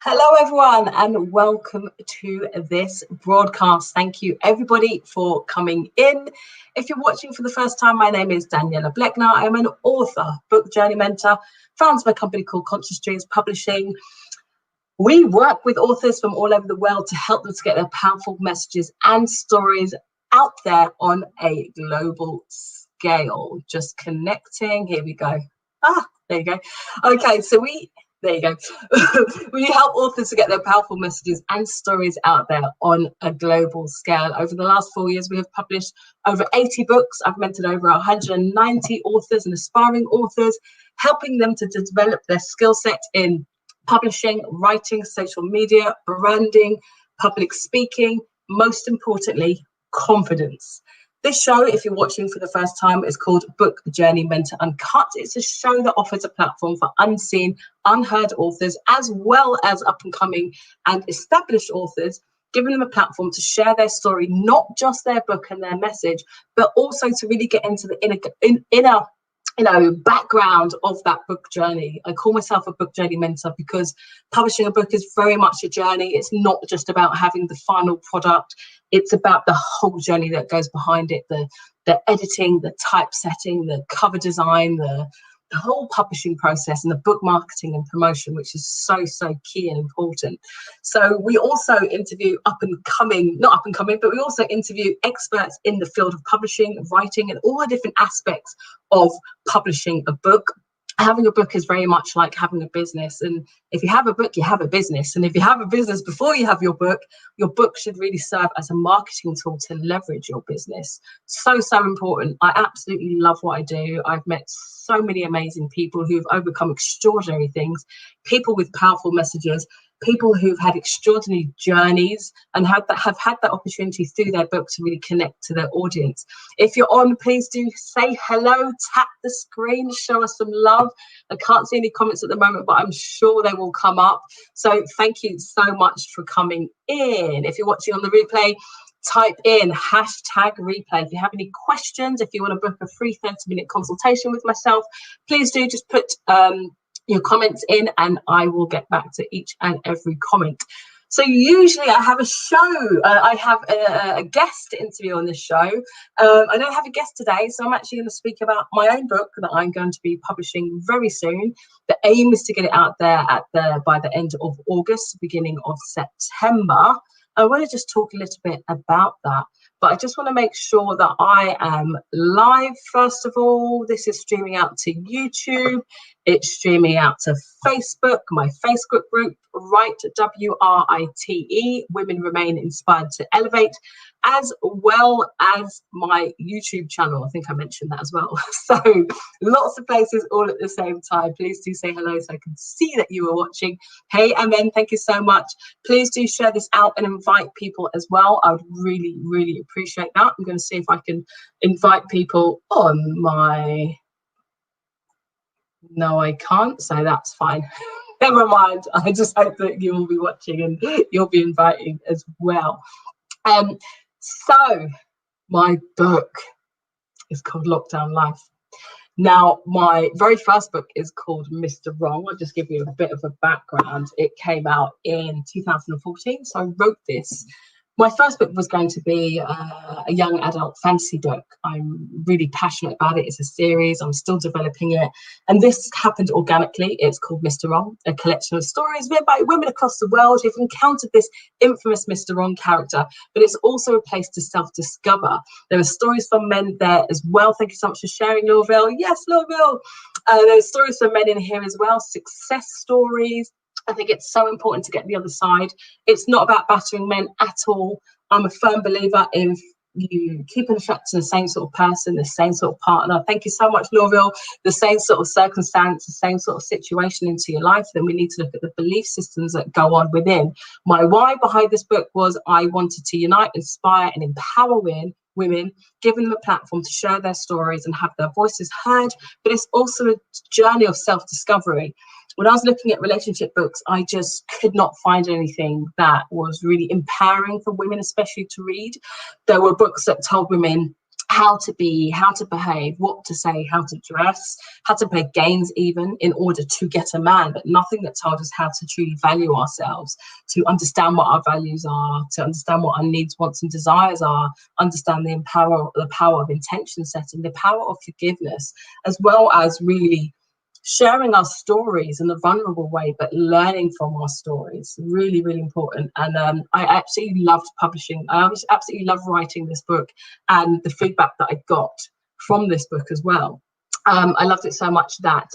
Hello everyone and welcome to this broadcast. Thank you everybody for coming in. If you're watching for the first time, my name is Daniela Bleckner. I'm an author, book journey mentor, founder of a company called Conscious Dreams Publishing. We work with authors from all over the world to help them to get their powerful messages and stories out there on a global scale. Just connecting. Here we go. There you go. Okay, so there you go. We help authors to get their powerful messages and stories out there on a global scale. Over the last 4 years, we have published over 80 books. I've mentored over 190 authors and aspiring authors, helping them to develop their skill set in publishing, writing, social media, branding, public speaking, most importantly, confidence. This show, if you're watching for the first time, is called Book Journey Mentor Uncut. It's a show that offers a platform for unseen, unheard authors, as well as up-and-coming and established authors, giving them a platform to share their story, not just their book and their message, but also to really get into the inner background of that book journey. I call myself a book journey mentor because publishing a book is very much a journey. It's not just about having the final product. It's about the whole journey that goes behind it, the editing, the typesetting, the cover design, the whole publishing process, and the book marketing and promotion, which is so key and important. So we also interview not up and coming, but we also interview experts in the field of publishing, writing, and all the different aspects of publishing a book. Having a book is very much like having a business, and if you have a book, you have a business, and if you have a business before you have your book should really serve as a marketing tool to leverage your business. So important. I absolutely love what I do. I've met so many amazing people who've overcome extraordinary things, people with powerful messages, people who've had extraordinary journeys and have had that opportunity through their book to really connect to their audience. If you're on, please do say hello, tap the screen, show us some love. I can't see any comments at the moment, but I'm sure they will come up. So thank you so much for coming in. If you're watching on the replay, type in #replay. If you have any questions, if you want to book a free 30-minute consultation with myself, please do just put your comments in and I will get back to each and every comment. So usually I have a show, I have a guest interview on this show. I don't have a guest today, so I'm actually going to speak about my own book that I'm going to be publishing very soon. The aim is to get it out there by the end of August, beginning of September. I want to just talk a little bit about that, but I just want to make sure that I am live. First of all, this is streaming out to YouTube. It's streaming out to Facebook, my Facebook group, WRITE, Women Remain Inspired to Elevate, as well as my YouTube channel. I think I mentioned that as well. So lots of places all at the same time. Please do say hello so I can see that you are watching. Hey, Amen, thank you so much. Please do share this out and invite people as well. I would really appreciate that. I'm going to see if I can invite people on my... No, I can't, so that's fine. Never mind. I just hope that you will be watching and you'll be inviting as well. So my book is called Lockdown Life. Now, my very first book is called Mr. Wrong. I'll just give you a bit of a background. It came out in 2014, so I wrote this. My first book was going to be a young adult fantasy book. I'm really passionate about it. It's a series. I'm still developing it. And this happened organically. It's called Mr. Wrong, a collection of stories written by women across the world who've encountered this infamous Mr. Wrong character. But it's also a place to self-discover. There are stories from men there as well. Thank you so much for sharing, Laurville. Yes, Laurville. There's stories from men in here as well. Success stories. I think it's so important to get the other side. It's not about battering men at all. I'm a firm believer in you keeping attracting the same sort of person, the same sort of partner. Thank you so much, Laurville. The same sort of circumstance, the same sort of situation into your life. Then we need to look at the belief systems that go on within. My why behind this book was I wanted to unite, inspire, and empower women, giving them a platform to share their stories and have their voices heard. But it's also a journey of self-discovery. When I was looking at relationship books, I just could not find anything that was really empowering for women, especially to read. There were books that told women how to be, how to behave, what to say, how to dress, how to play games even in order to get a man, but nothing that told us how to truly value ourselves, to understand what our values are, to understand what our needs, wants and desires are, understand the power of intention setting, the power of forgiveness, as well as really sharing our stories in a vulnerable way, but learning from our stories. Really, really important. And I absolutely loved publishing. I absolutely love writing this book and the feedback that I got from this book as well. I loved it so much that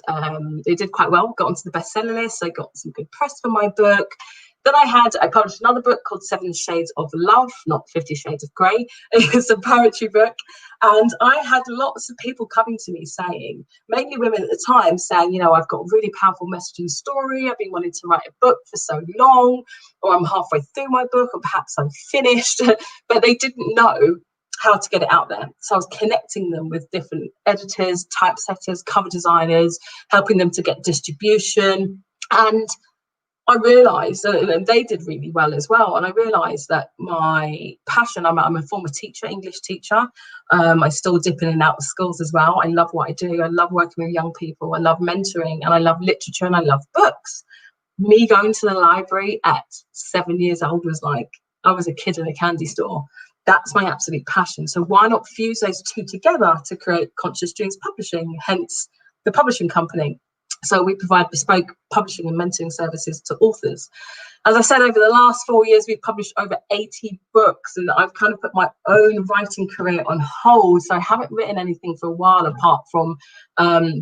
it did quite well, got onto the bestseller list. I got some good press for my book. Then I published another book called 7 Shades of Love, not 50 Shades of Grey. It's a poetry book. And I had lots of people coming to me saying, mainly women at the time, saying, you know, I've got a really powerful message and story. I've been wanting to write a book for so long, or I'm halfway through my book, or perhaps I'm finished, but they didn't know how to get it out there. So I was connecting them with different editors, typesetters, cover designers, helping them to get distribution. And I realised, and they did really well as well, and I realised that my passion, I'm a former teacher, English teacher. I still dip in and out of schools as well. I love what I do. I love working with young people. I love mentoring, and I love literature, and I love books. Me going to the library at 7 years old was like, I was a kid in a candy store. That's my absolute passion. So why not fuse those two together to create Conscious Dreams Publishing, hence the publishing company. So we provide bespoke publishing and mentoring services to authors. As I said, over the last 4 years, we've published over 80 books, and I've kind of put my own writing career on hold. So I haven't written anything for a while, apart from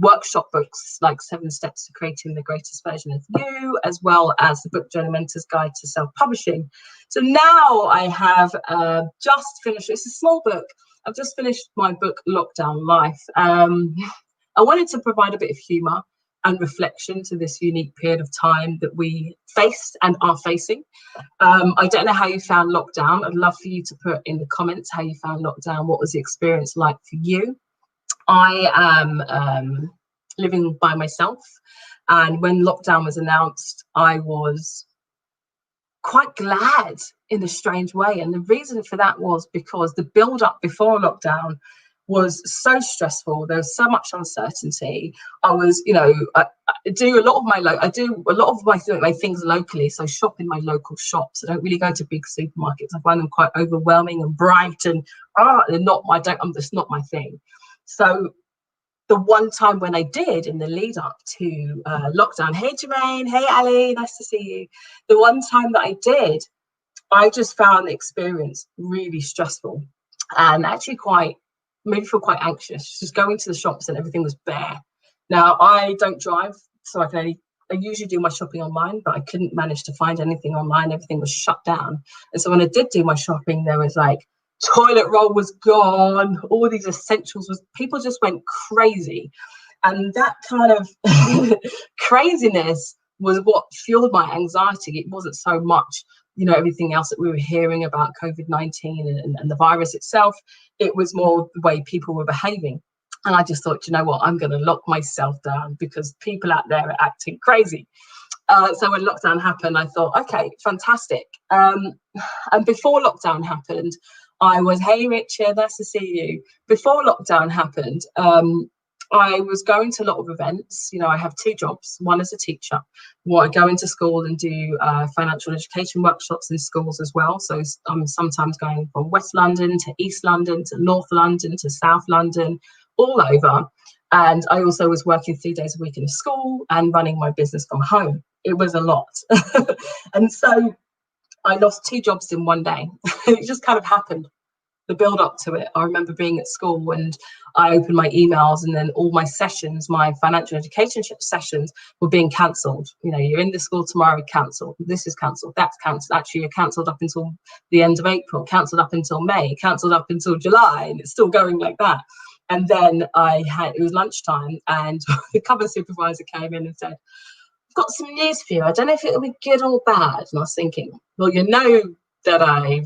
workshop books like 7 Steps to Creating the Greatest Version of You, as well as the Book Journey Mentor's Guide to Self-Publishing. So now I have just finished, it's a small book. I've just finished my book, Lockdown Life. I wanted to provide a bit of humour and reflection to this unique period of time that we faced and are facing. I don't know how you found lockdown. I'd love for you to put in the comments how you found lockdown. What was the experience like for you? I am living by myself, and when lockdown was announced, I was quite glad in a strange way. And the reason for that was because the build up before lockdown was so stressful. There was so much uncertainty. I was, you know, I do a lot of my things locally. So shop in my local shops. I don't really go to big supermarkets. I find them quite overwhelming and bright, and they're not my. It's not my thing. So the one time when I did in the lead up to lockdown, hey Jermaine, hey Ali, nice to see you. The one time that I did, I just found the experience really stressful and actually made me feel quite anxious, just going to the shops and everything was bare. Now, I don't drive, so I usually do my shopping online, but I couldn't manage to find anything online. Everything was shut down. And so when I did do my shopping, there was like, toilet roll was gone, all these essentials people just went crazy. And that kind of craziness was what fueled my anxiety. It wasn't so much, you know, everything else that we were hearing about COVID-19 and the virus itself. It was more the way people were behaving. And I just thought, you know what, I'm going to lock myself down because people out there are acting crazy. So when lockdown happened, I thought, okay, fantastic. And before lockdown happened, I was, hey Richard, nice to see you. Before lockdown happened, I was going to a lot of events. You know, I have 2 jobs. One as a teacher. I go into school and do financial education workshops in schools as well. So I'm sometimes going from West London to East London to North London to South London, all over. And I also was working 3 days a week in a school and running my business from home. It was a lot. And so I lost 2 jobs in one day. It just kind of happened. The build up to it. I remember being at school and I opened my emails, and then all my sessions, my financial education sessions, were being cancelled. You know, you're in the school tomorrow, cancelled. This is cancelled. That's cancelled. Actually, you're cancelled up until the end of April, cancelled up until May, cancelled up until July, and it's still going like that. And then it was lunchtime, and the cover supervisor came in and said, "I've got some news for you. I don't know if it'll be good or bad." And I was thinking, well, you know that I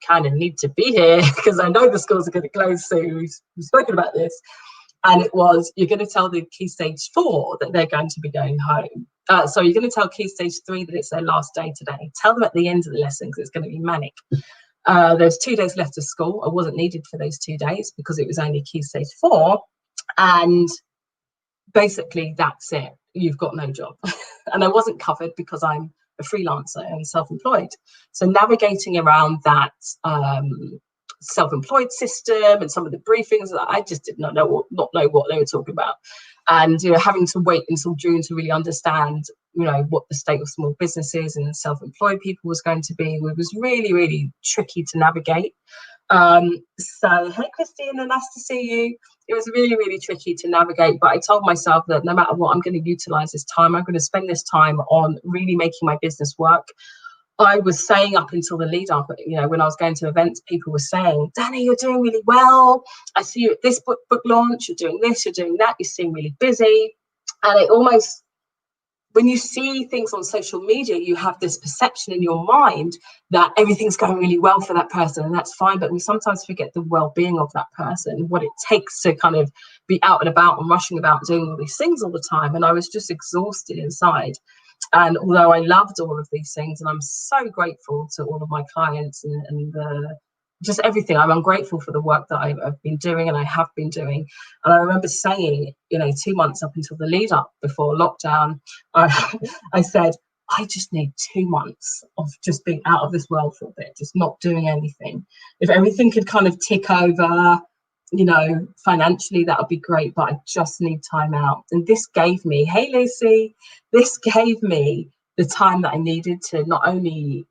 kind of need to be here because I know the schools are going to close soon. We've spoken about this. And it was, you're going to tell the Key Stage 4 that they're going to be going home. So you're going to tell Key Stage 3 that it's their last day today. Tell them at the end of the lesson because it's going to be manic. There's 2 days left of school. I wasn't needed for those 2 days because it was only key stage 4. And basically that's it. You've got no job. And I wasn't covered because I'm a freelancer and self-employed. So navigating around that self-employed system and some of the briefings, I just did not know what they were talking about. And having to wait until June to really understand what the state of small businesses and self-employed people was going to be. It was really, really tricky to navigate. So hey Christina, nice to see you. It was really, really tricky to navigate, but I told myself that no matter what, I'm going to utilize this time. I'm going to spend this time on really making my business work. I was saying up until the lead up, when I was going to events, people were saying, Danny, you're doing really well. I see you at this book launch, you're doing this, you're doing that, you seem really busy. And it almost, when you see things on social media, you have this perception in your mind that everything's going really well for that person, and that's fine. But we sometimes forget the well-being of that person, what it takes to kind of be out and about and rushing about doing all these things all the time. And I was just exhausted inside. And although I loved all of these things, and I'm so grateful to all of my clients and just everything, I'm grateful for the work that I've been doing and I have been doing. And I remember saying, 2 months up until the lead up before lockdown, I said, I just need 2 months of just being out of this world for a bit, just not doing anything. If everything could kind of tick over, financially, that would be great, but I just need time out. And this gave me, hey Lucy, this gave me the time that I needed to not only,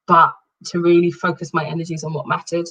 but to really focus my energies on what mattered,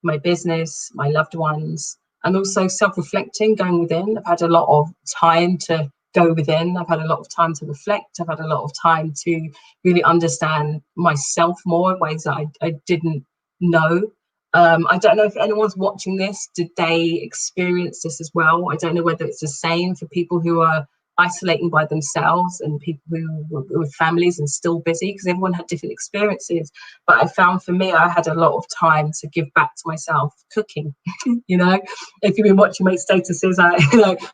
my business, my loved ones, and also self-reflecting, going within. I've had a lot of time to go within. I've had a lot of time to reflect. I've had a lot of time to really understand myself more in ways that I didn't know. I don't know if anyone's watching this, did they experience this as well? I don't know whether it's the same for people who are isolating by themselves and people who were with families and still busy, because everyone had different experiences. But I found for me, I had a lot of time to give back to myself. Cooking, if you've been watching my statuses,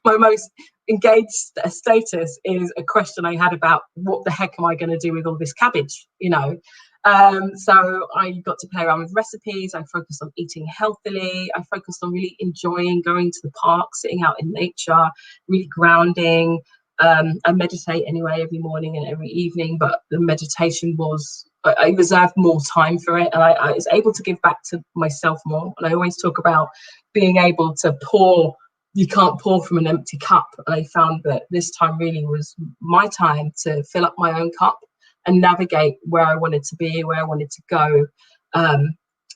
my most engaged status is a question I had about what the heck am I going to do with all this cabbage, so I got to play around with recipes. I focused on eating healthily. I focused on really enjoying going to the park, sitting out in nature, really grounding. I meditate anyway every morning and every evening, but the meditation I reserved more time for it, and I was able to give back to myself more. And I always talk about being able to pour. You can't pour from an empty cup. And I found that this time really was my time to fill up my own cup and navigate where I wanted to be, where I wanted to go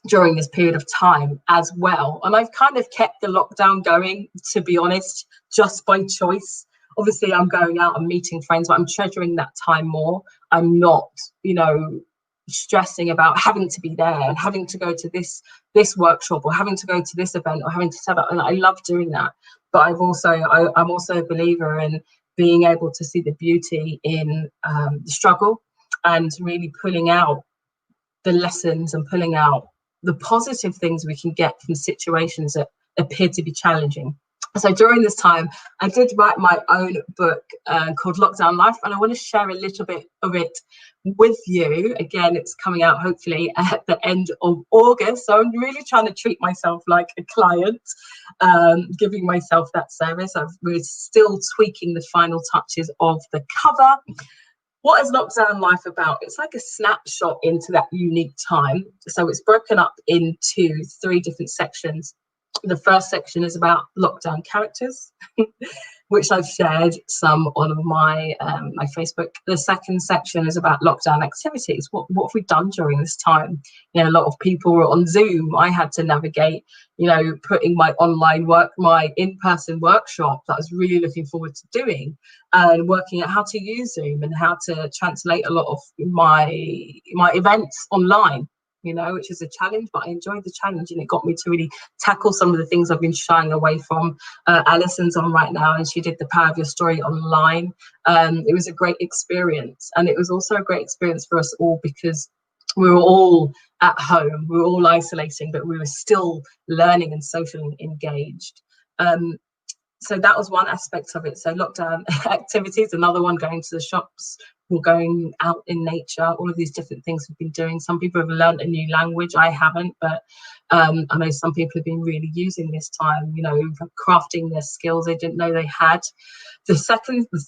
during this period of time as well. And I've kind of kept the lockdown going, to be honest, just by choice. Obviously, I'm going out and meeting friends, but I'm treasuring that time more. I'm not, stressing about having to be there and having to go to this workshop or having to go to this event or having to set up. And I love doing that. But I'm also a believer in being able to see the beauty in the struggle, and really pulling out the lessons and pulling out the positive things we can get from situations that appear to be challenging. So during this time, I did write my own book called Lockdown Life, and I want to share a little bit of it with you. Again, it's coming out hopefully at the end of August. So I'm really trying to treat myself like a client, giving myself that service. We're still tweaking the final touches of the cover. What is Lockdown Life about? It's like a snapshot into that unique time. So it's broken up into 3 different sections. The first section is about lockdown characters, which I've shared some on my my Facebook. The second section is about lockdown activities. What have we done during this time? A lot of people were on Zoom. I had to navigate, putting my online work, my in-person workshop that I was really looking forward to doing, and working out how to use Zoom and how to translate a lot of my events online. Which is a challenge, but I enjoyed the challenge, and it got me to really tackle some of the things I've been shying away from. Alison's on right now, and she did the Power of Your Story online. It was a great experience, and it was also a great experience for us all because we were all at home, we were all isolating, but we were still learning and socially engaged. So that was one aspect of it. So lockdown activities, another one, going to the shops, we're going out in nature, all of these different things we've been doing. Some people have learned a new language. I haven't, but I know some people have been really using this time, you know, crafting their skills they didn't know they had. The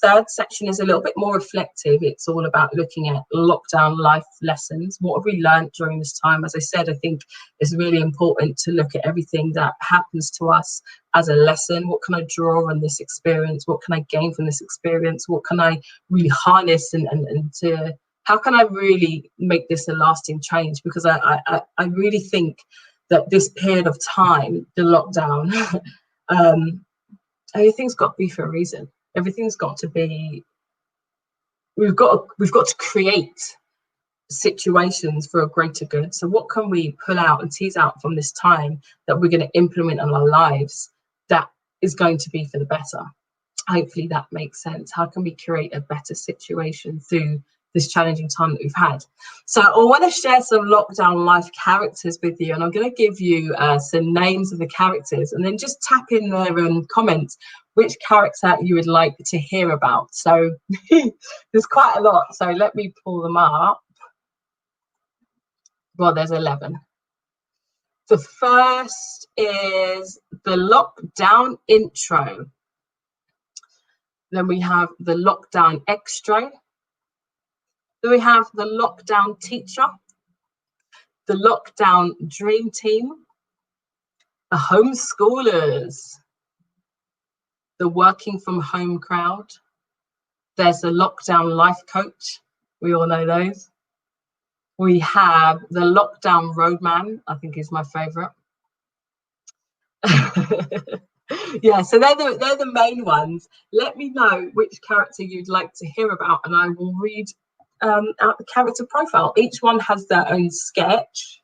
third section is a little bit more reflective. It's all about looking at lockdown life lessons. What have we learned during this time? As I said, I think it's really important to look at everything that happens to us as a lesson. What can I draw on this experience? What can I gain from this experience? What can I really harness and to, how can I really make this a lasting change? Because I really think that this period of time, the lockdown, everything's got to be for a reason. Everything's got to be, we've got to create situations for a greater good. So what can we pull out and tease out from this time that we're going to implement in our lives that is going to be for the better? Hopefully that makes sense. How can we create a better situation through this challenging time that we've had? So I want to share some lockdown life characters with you, and I'm going to give you some names of the characters, and then just tap in there and comment which character you would like to hear about. So there's quite a lot, so let me pull them up. Well, there's 11. The first is the lockdown intro. Then we have the lockdown extra. Then we have the lockdown teacher, the lockdown dream team, the homeschoolers, the working from home crowd. There's the lockdown life coach. We all know those. We have the lockdown roadman, I think is my favorite. Yeah, so they're the main ones. Let me know which character you'd like to hear about, and I will read out the character profile. Each one has their own sketch.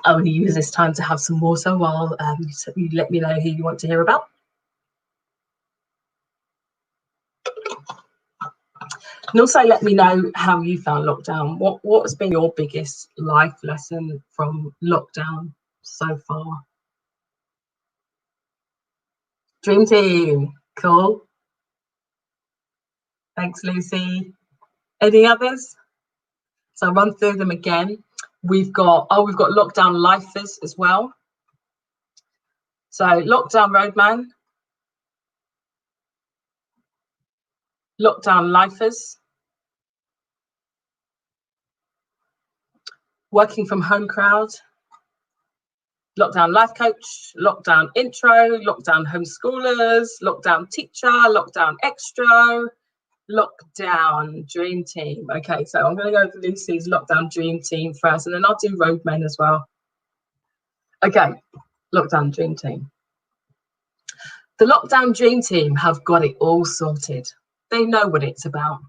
I will use this time to have some water while you let me know who you want to hear about. And also let me know how you found lockdown. What has been your biggest life lesson from lockdown so far? Dream team, cool. Thanks, Lucy. Any others? So I'll run through them again. We've got lockdown lifers as well. So lockdown roadman, lockdown lifers, working from home crowd, lockdown life coach, lockdown intro, lockdown homeschoolers, lockdown teacher, lockdown extra, lockdown dream team. Okay, so I'm going to go with Lucy's lockdown dream team first, and then I'll do roadmen as well. Okay, lockdown dream team. The lockdown dream team have got it all sorted. They know what it's about.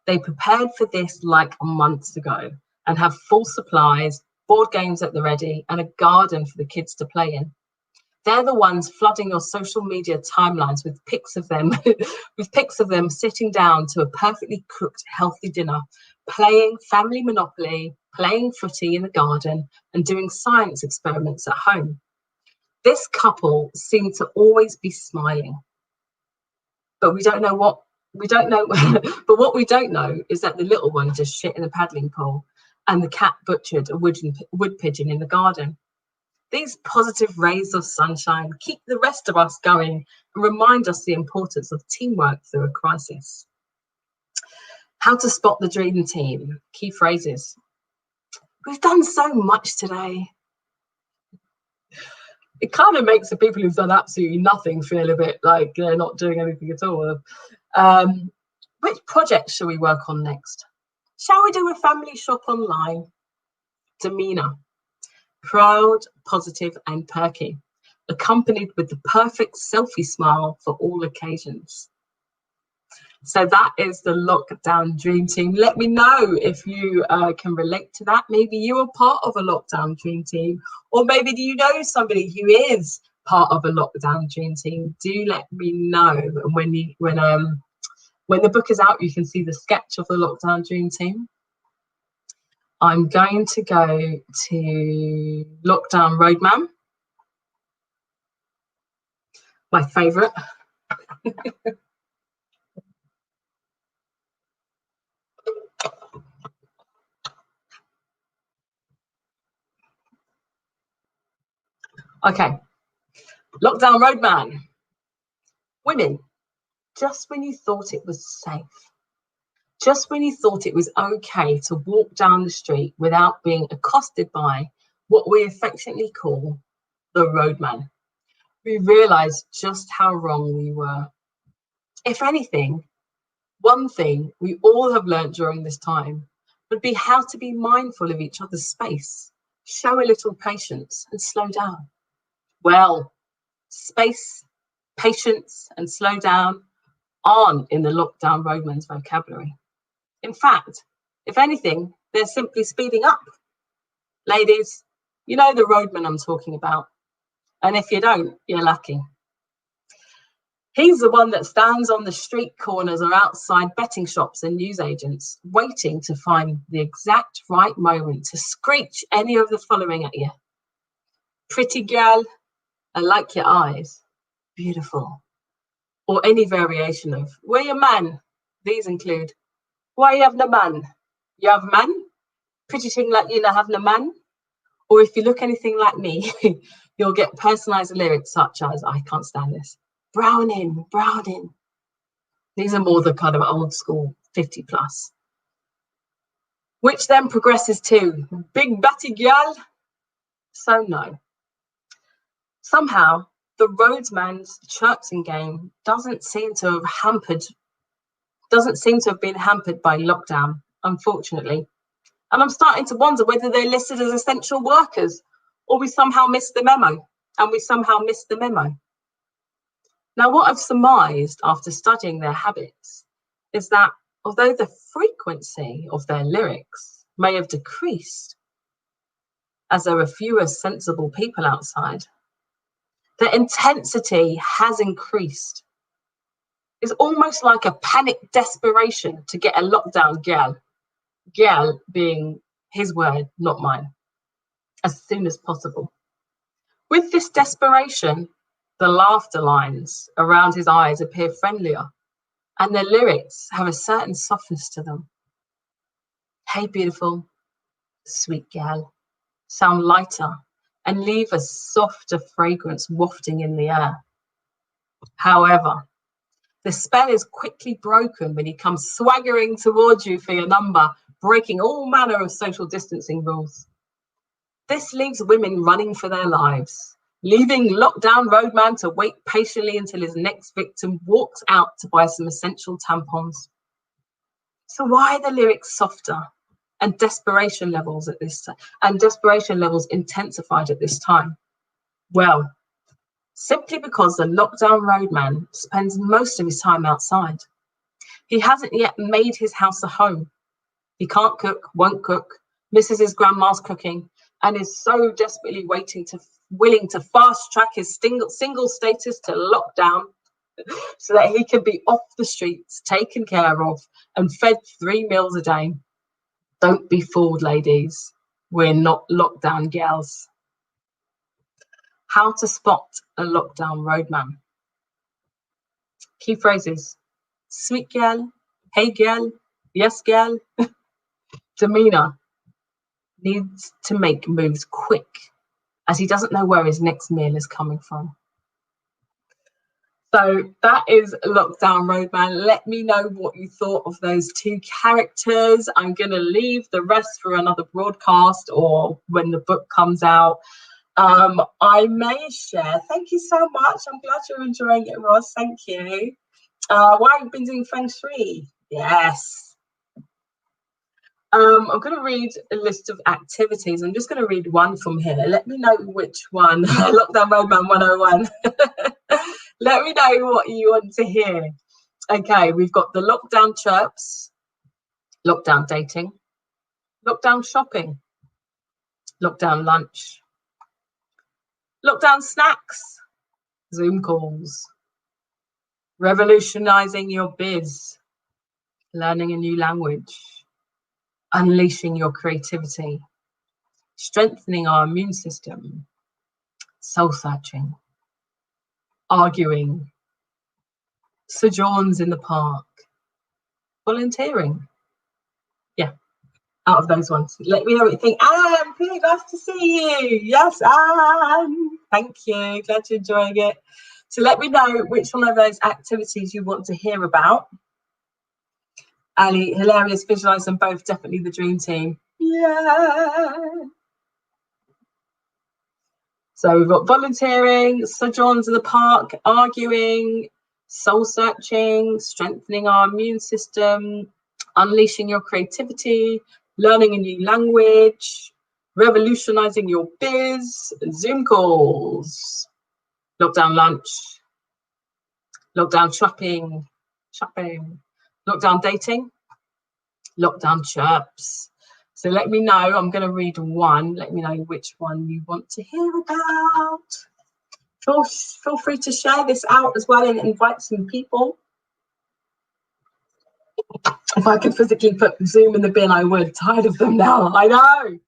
They prepared for this like months ago and have full supplies, board games at the ready, and a garden for the kids to play in. They're the ones flooding your social media timelines with pics of them, sitting down to a perfectly cooked, healthy dinner, playing family Monopoly, playing footy in the garden, and doing science experiments at home. This couple seem to always be smiling, but we don't know what we don't know. But what we don't know is that the little one just shit in the paddling pool, and the cat butchered a wood pigeon in the garden. These positive rays of sunshine keep the rest of us going and remind us the importance of teamwork through a crisis. How to spot the dream team. Key phrases. We've done so much today. It kind of makes the people who've done absolutely nothing feel a bit like they're not doing anything at all. Which project shall we work on next? Shall we do a family shop online? Demeanour. Proud, positive and perky, accompanied with the perfect selfie smile for all occasions. So that is the lockdown dream team. Let me know if you can relate to that. Maybe you are part of a lockdown dream team, or maybe do you know somebody who is part of a lockdown dream team? Do let me know. And when the book is out, you can see the sketch of the lockdown dream team. I'm going to go to lockdown roadman, my favorite. Okay, Lockdown Roadman. Women, just when you thought it was safe, just when you thought it was okay to walk down the street without being accosted by what we affectionately call the roadman, we realised just how wrong we were. If anything, one thing we all have learned during this time would be how to be mindful of each other's space, show a little patience and slow down. Well, space, patience and slow down aren't in the Lockdown Roadman's vocabulary. In fact, if anything, they're simply speeding up. Ladies, you know the roadman I'm talking about. And if you don't, you're lucky. He's the one that stands on the street corners or outside betting shops and newsagents, waiting to find the exact right moment to screech any of the following at you. Pretty girl, I like your eyes. Beautiful. Or any variation of, where your man? These include, why you have no man? You have man? Pretty thing like you not have no man? Or if you look anything like me, you'll get personalised lyrics such as, I can't stand this, Browning, Browning. These are more the kind of old school 50 plus. Which then progresses to, big batty girl. So no. Somehow, the roadsman's chirping game doesn't seem to have been hampered by lockdown, unfortunately. And I'm starting to wonder whether they're listed as essential workers or we somehow missed the memo. Now, what I've surmised after studying their habits is that although the frequency of their lyrics may have decreased, as there are fewer sensible people outside, the intensity has increased. It's almost like a panic desperation to get a lockdown girl. Girl being his word, not mine, as soon as possible. With this desperation, the laughter lines around his eyes appear friendlier, and their lyrics have a certain softness to them. Hey, beautiful, sweet gal, sound lighter and leave a softer fragrance wafting in the air. However, the spell is quickly broken when he comes swaggering towards you for your number, breaking all manner of social distancing rules. This leaves women running for their lives, leaving Lockdown Roadman to wait patiently until his next victim walks out to buy some essential tampons. So why are the lyrics softer and desperation levels intensified at this time? Well, simply because the Lockdown Roadman spends most of his time outside. He hasn't yet made his house a home. He can't cook, won't cook, misses his grandma's cooking, and is so desperately willing to fast track his single status to lockdown so that he can be off the streets, taken care of, and fed 3 meals a day. Don't be fooled, ladies. We're not lockdown gals. How to spot a lockdown roadman. Key phrases: sweet gal, hey gal, yes gal. Demeanor: needs to make moves quick, as he doesn't know where his next meal is coming from. So that is Lockdown Roadman. Let me know what you thought of those two characters. I'm going to leave the rest for another broadcast or when the book comes out. I may share. Thank you so much. I'm glad you're enjoying it, Ross. Thank you. Why have you been doing Feng Shui? Yes. I'm going to read a list of activities. I'm just going to read one from here. Let me know which one. Lockdown Roadman 101. Let me know what you want to hear. Okay, we've got the lockdown chirps, lockdown dating, lockdown shopping, lockdown lunch, lockdown snacks, Zoom calls, revolutionizing your biz, learning a new language, unleashing your creativity, strengthening our immune system, soul searching, arguing, sojourns in the park, volunteering. Yeah, out of those ones. Let me know what you think. Anne, really nice to see you. Yes, Anne. Thank you. Glad you're enjoying it. So let me know which one of those activities you want to hear about. Ali, hilarious, visualize them both, definitely the dream team. Yeah. So we've got volunteering, sojourns in the park, arguing, soul searching, strengthening our immune system, unleashing your creativity, learning a new language, revolutionizing your biz, Zoom calls, lockdown lunch, lockdown shopping, lockdown dating, lockdown chirps. So let me know. I'm going to read one. Let me know which one you want to hear about. Feel free to share this out as well and invite some people. If I could physically put Zoom in the bin, I would. Tired of them now. I know.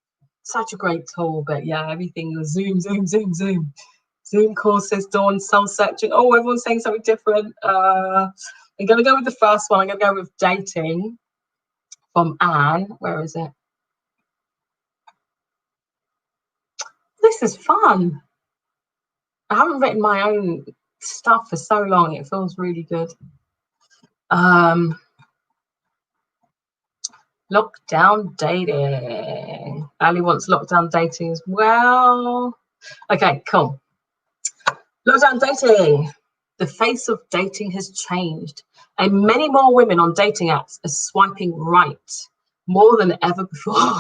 Such a great tool, but yeah, everything was Zoom. Zoom calls, says Dawn, soul searching. Oh, everyone's saying something different. I'm going to go with the first one. I'm going to go with dating from Anne. Where is it? This is fun. I haven't written my own stuff for so long. It feels really good. Lockdown dating. Ali wants lockdown dating as well. Okay, cool. Lockdown dating. The face of dating has changed, and many more women on dating apps are swiping right more than ever before.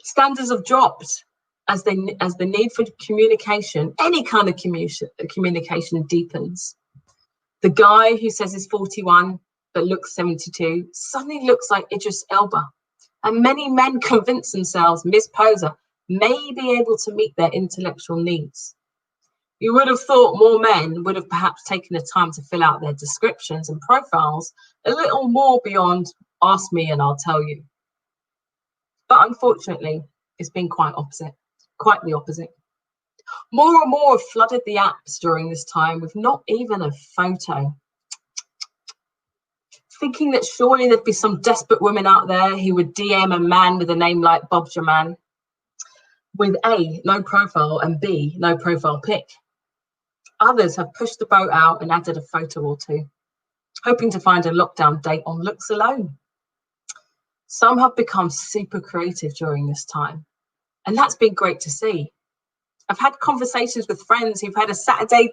Standards have dropped as the need for communication, any kind of communication, deepens. The guy who says he's 41 but looks 72 suddenly looks like Idris Elba, and many men convince themselves Miss Poser may be able to meet their intellectual needs. You would have thought more men would have perhaps taken the time to fill out their descriptions and profiles a little more beyond ask me and I'll tell you. But unfortunately, it's been quite the opposite. More and more have flooded the apps during this time with not even a photo. Thinking that surely there'd be some desperate women out there who would DM a man with a name like Bob Jaman with A, no profile, and B, no profile pic. Others have pushed the boat out and added a photo or two, hoping to find a lockdown date on looks alone. Some have become super creative during this time, and that's been great to see. I've had conversations with friends who've had a Saturday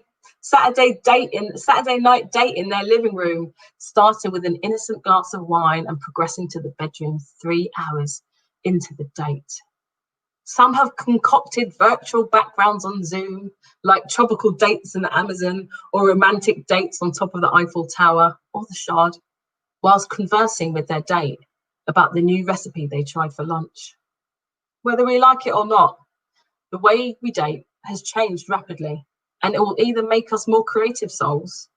night date in their living room, starting with an innocent glass of wine and progressing to the bedroom 3 hours into the date. Some have concocted virtual backgrounds on Zoom, like tropical dates in the Amazon or romantic dates on top of the Eiffel Tower or the Shard, whilst conversing with their date about the new recipe they tried for lunch. Whether we like it or not, the way we date has changed rapidly, and it will either make us more creative souls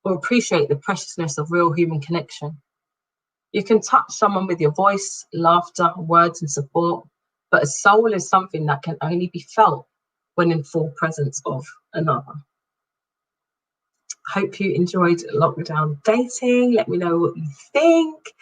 or appreciate the preciousness of real human connection. You can touch someone with your voice, laughter, words, and support, but a soul is something that can only be felt when in full presence of another. Hope you enjoyed lockdown dating. Let me know what you think.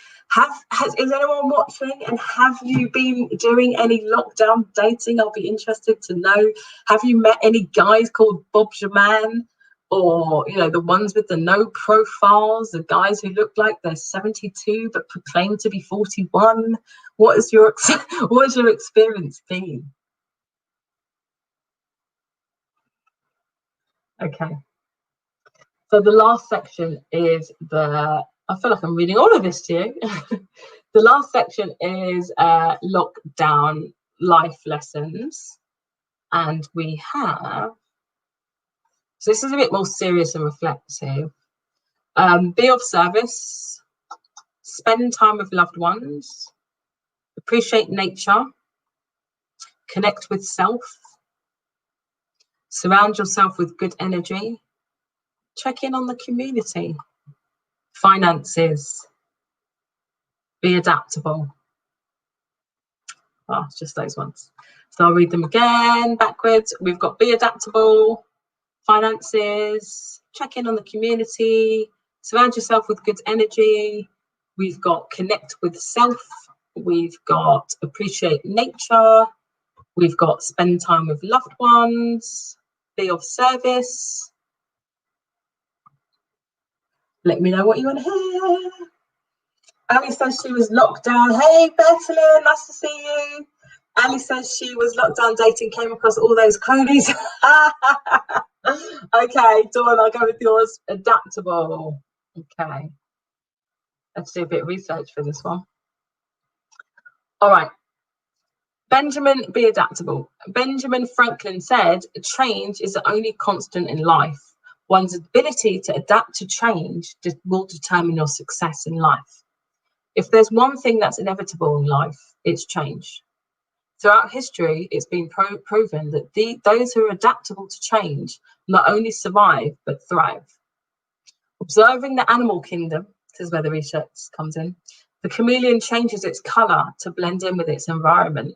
Is anyone watching, and have you been doing any lockdown dating? I'll be interested to know. Have you met any guys called Bob Jaman, or the ones with the no profiles, the guys who look like they're 72 but proclaim to be 41? What has your experience been? Okay. So the last section is I feel like I'm reading all of this to you. The last section is lockdown life lessons. And we have, so this is a bit more serious and reflective. Be of service, spend time with loved ones, appreciate nature, connect with self, surround yourself with good energy, check in on the community, finances, be adaptable. Oh, it's just those ones. So I'll read them again backwards. We've got be adaptable, finances, check in on the community, surround yourself with good energy. We've got connect with self. We've got appreciate nature. We've got spend time with loved ones, be of service. Let me know what you want to hear. Ali says she was locked down. Hey, Bethelyn, nice to see you. Ali says she was locked down dating, came across all those cronies. Okay, Dawn, I'll go with yours. Adaptable. Okay. Let's do a bit of research for this one. All right. Benjamin, be adaptable. Benjamin Franklin said, change is the only constant in life. One's ability to adapt to change will determine your success in life. If there's one thing that's inevitable in life, it's change. Throughout history, it's been proven that those who are adaptable to change not only survive, but thrive. Observing the animal kingdom, this is where the research comes in, the chameleon changes its colour to blend in with its environment.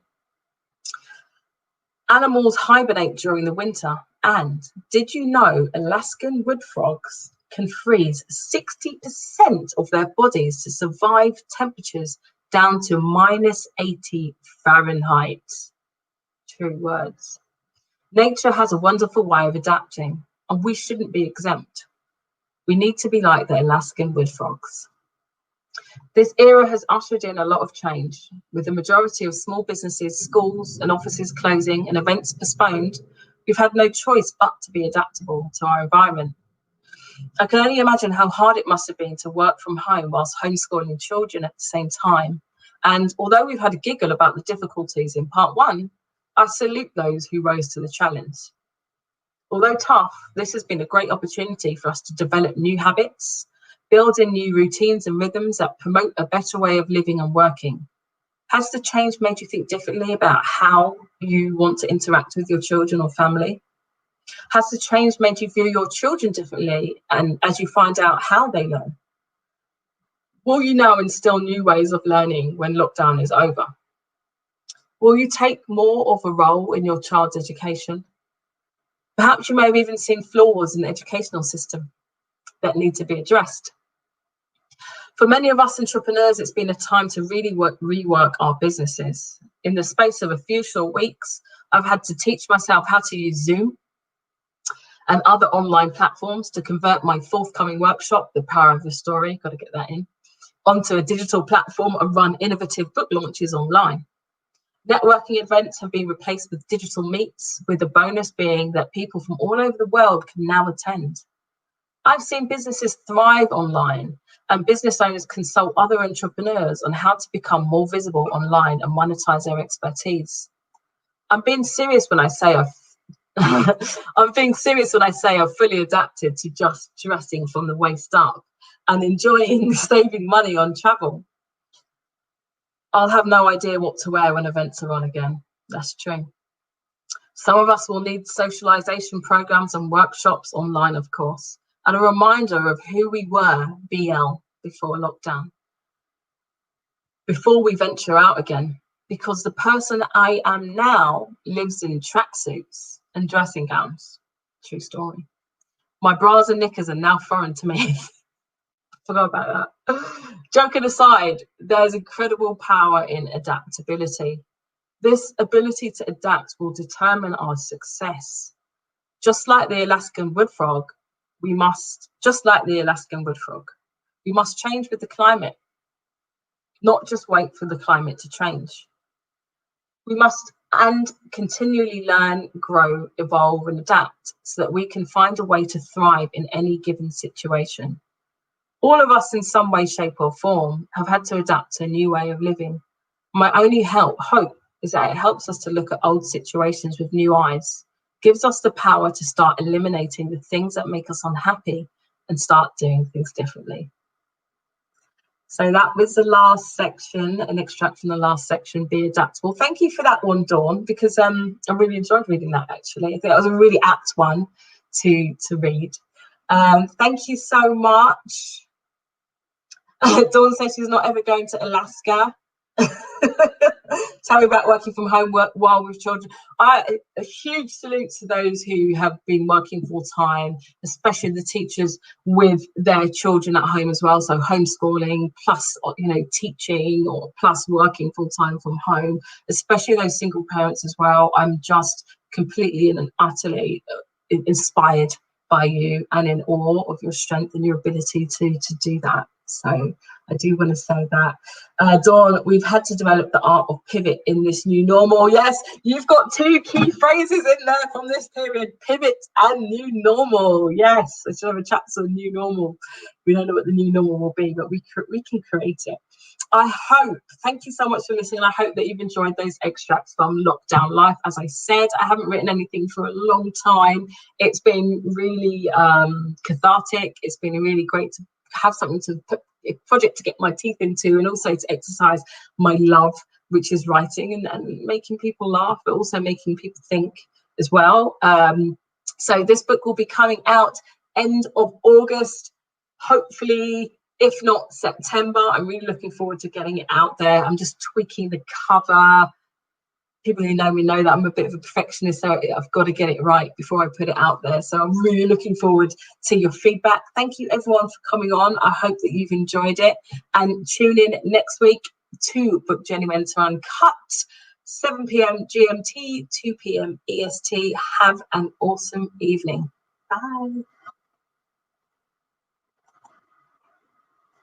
Animals hibernate during the winter, and did you know Alaskan wood frogs can freeze 60% of their bodies to survive temperatures down to -80 Fahrenheit? True words. Nature has a wonderful way of adapting, and we shouldn't be exempt. We need to be like the Alaskan wood frogs. This era has ushered in a lot of change, with the majority of small businesses, schools and offices closing and events postponed. We've had no choice but to be adaptable to our environment. I can only imagine how hard it must have been to work from home whilst homeschooling children at the same time. And although we've had a giggle about the difficulties in part one, I salute those who rose to the challenge. Although tough, this has been a great opportunity for us to develop new habits, build in new routines and rhythms that promote a better way of living and working. Has the change made you think differently about how you want to interact with your children or family? Has the change made you view your children differently, and as you find out how they learn? Will you now instill new ways of learning when lockdown is over? Will you take more of a role in your child's education? Perhaps you may have even seen flaws in the educational system that need to be addressed. For many of us entrepreneurs, it's been a time to really rework our businesses. In the space of a few short weeks, I've had to teach myself how to use Zoom and other online platforms to convert my forthcoming workshop, The Power of the Story, got to get that in, onto a digital platform and run innovative book launches online. Networking events have been replaced with digital meets, with the bonus being that people from all over the world can now attend. I've seen businesses thrive online, and business owners consult other entrepreneurs on how to become more visible online and monetize their expertise. I'm being serious when I say I've fully adapted to just dressing from the waist up and enjoying saving money on travel. I'll have no idea what to wear when events are on again. That's true. Some of us will need socialization programs and workshops online, of course, and a reminder of who we were, BL, before lockdown, before we venture out again, because the person I am now lives in tracksuits and dressing gowns. True story. My bras and knickers are now foreign to me. Forgot about that. Joking aside, there's incredible power in adaptability. This ability to adapt will determine our success. Just like the Alaskan wood frog, we must change with the climate, not just wait for the climate to change. We must continually learn, grow, evolve, and adapt so that we can find a way to thrive in any given situation. All of us in some way, shape or form have had to adapt to a new way of living. My only hope is that it helps us to look at old situations with new eyes, gives us the power to start eliminating the things that make us unhappy and start doing things differently. So that was the last section, an extract from the last section, be adaptable. Thank you for that one, Dawn, because I really enjoyed reading that, actually. I think that was a really apt one to read. Thank you so much. Dawn says she's not ever going to Alaska. Tell me about working from home while with children. A huge salute to those who have been working full time, especially the teachers with their children at home as well. So homeschooling plus, teaching, or plus working full time from home, especially those single parents as well. I'm just completely and utterly inspired by you and in awe of your strength and your ability to do that. So I do want to say that. Dawn, we've had to develop the art of pivot in this new normal. Yes, you've got two key phrases in there from this period: pivot and new normal. Yes, I should have a chapter on new normal. We don't know what the new normal will be, but we can create it. Thank you so much for listening. I hope that you've enjoyed those extracts from Lockdown Life. As I said, I haven't written anything for a long time. It's been really cathartic. It's been really great to have something to put a project to get my teeth into, and also to exercise my love, which is writing and making people laugh, but also making people think as well. So this book will be coming out end of August, hopefully, if not September. I'm really looking forward to getting it out there. I'm just tweaking the cover. People who know me know that I'm a bit of a perfectionist, so I've got to get it right before I put it out there. So I'm really looking forward to your feedback. Thank you everyone for coming on. I hope that you've enjoyed it, and tune in next week to Book Journeyman to Uncut, 7 p.m. GMT, 2 p.m. EST. Have an awesome evening. Bye.